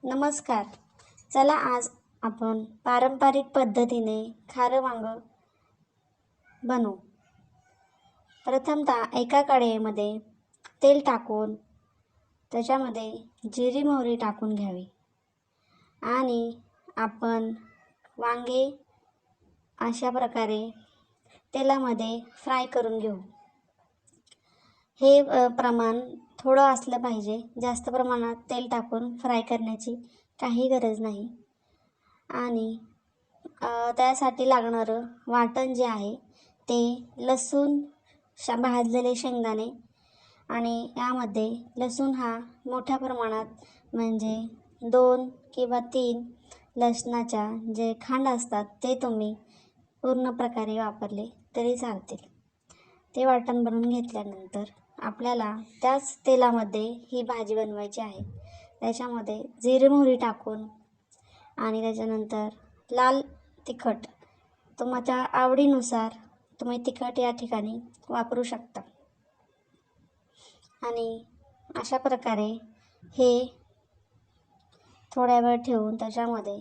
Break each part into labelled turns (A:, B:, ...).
A: नमस्कार. चला आज आपण पारंपरिक पद्धतीने खारं वांगं बनवू. प्रथमतः एका कढईमध्ये तेल टाकून त्याच्यामध्ये जिरी मोहरी टाकून घ्यावी आणि आपण वांगे अशा प्रकारे तेलामध्ये फ्राय करून घेऊ. हे प्रमाण थोडं असलं पाहिजे. जास्त प्रमाणात तेल टाकून फ्राय करण्याची काही गरज नाही. आणि त्यासाठी लागणारं वाटण जे आहे ते लसूण, भाजलेले शेंगदाणे आणि यामध्ये लसूण हा मोठ्या प्रमाणात म्हणजे 2 किंवा 3 लसणाच्या जे खांड असतात ते तुम्ही पूर्ण प्रकारे वापरले तरी चालतील. ते वाटण बनवून घेतल्यानंतर आपल्याला त्याच तेलामध्ये ही भाजी बनवायची आहे. त्याच्यामध्ये जिरे मोहरी टाकून आणि त्याच्यानंतर लाल तिखट तुमच्या आवडीनुसार तुम्ही तिखट या ठिकाणी वापरू शकता. आणि अशा प्रकारे हे थोड्या वेळ ठेवून त्याच्यामध्ये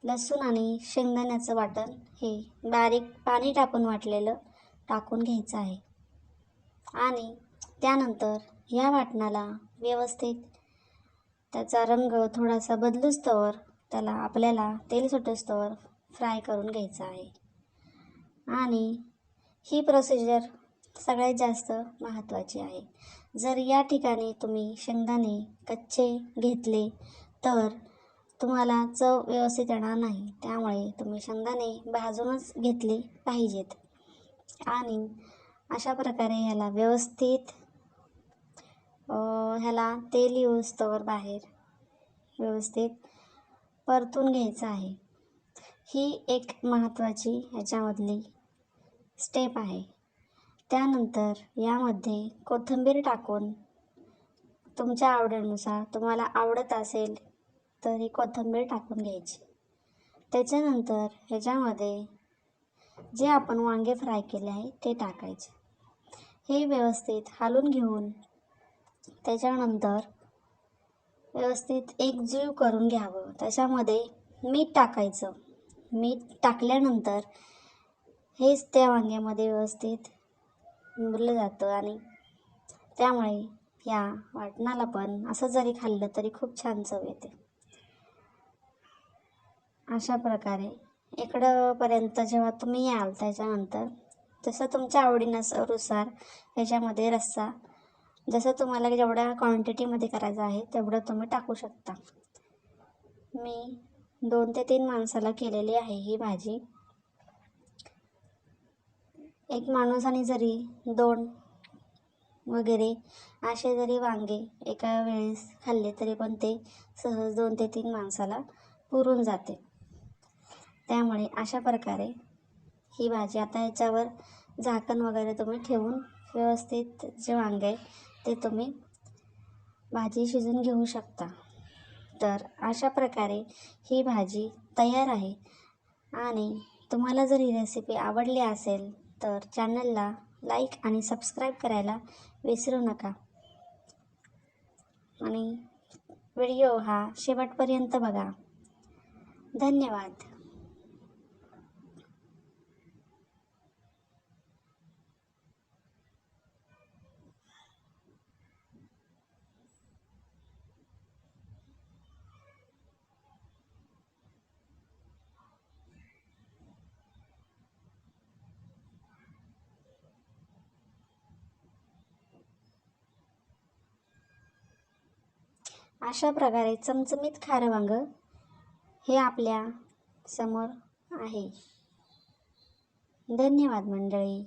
A: लसूण आणि शेंगदाण्याचं वाटण हे बारीक पाणी टाकून वाटलेलं टाकून घ्यायचं आहे. आणि त्यानंतर या वाटणाला व्यवस्थित त्याचा रंग थोडासा बदलूस्तवर त्याला आपल्याला तेल सुटूस्तवर फ्राय करून घ्यायचं आहे. आणि ही प्रोसिजर सगळ्यात जास्त महत्त्वाची आहे. जर या ठिकाणी तुम्ही शेंगदाणे कच्चे घेतले तर तुम्हाला चव व्यवस्थित येणार नाही. त्यामुळे तुम्ही शेंगदाणे भाजूनच घेतले पाहिजेत. आणि अशा प्रकारे ह्याला व्यवस्थित ह्याला तेल येऊस्तवर बाहेर व्यवस्थित परतून घ्यायचं आहे. ही एक महत्त्वाची ह्याच्यामधली स्टेप आहे. त्यानंतर यामध्ये कोथिंबीर टाकून तुमच्या आवडीनुसार तुम्हाला आवडत असेल तर ही कोथिंबीर टाकून घ्यायची. त्याच्यानंतर ह्याच्यामध्ये जे आपण वांगे फ्राय केले आहे ते टाकायचे. हे व्यवस्थित हालून घेऊन त्याच्यानंतर व्यवस्थित एकजीव करून घ्यावं. त्याच्यामध्ये मीठ टाकायचं. मीठ टाकल्यानंतर हेच त्या वांग्यामध्ये व्यवस्थित मुरलं जातं आणि त्यामुळे या वाटणाला पण असं जरी खाल्लं तरी खूप छान चव येते. अशा प्रकारे इकडंपर्यंत जेव्हा तुम्ही याल त्याच्यानंतर जसं तुमच्या आवडीनुसार ह्याच्यामध्ये रस्सा जसं तुम्हाला जेवढ्या क्वांटिटीमध्ये करायचं आहे तेवढं तुम्ही टाकू शकता. मी 2 ते 3 माणसाला केलेली आहे ही भाजी. एक माणूसाने जरी 2 वगैरे असे जरी वांगे एका वेळेस खाल्ले तरी पण ते सहज 2 ते 3 माणसाला पुरून जाते. त्यामुळे अशा प्रकारे ही भाजी आता याच्यावर झाकण वगैरे तुम्ही ठेवून व्यवस्थित जे वांगे आहे ते तुम्ही भाजी शिजून घेऊ शकता. तर अशा प्रकारे ही भाजी तयार आहे. आणि तुम्हाला जर ही रेसिपी आवडली असेल तर चॅनलला लाईक आणि सबस्क्राईब करायला विसरू नका. आणि व्हिडिओ हा शेवटपर्यंत बघा. धन्यवाद. अशा प्रकारे चमचमीत खारं वांगं हे आपल्या समोर आहे. धन्यवाद मंडळी.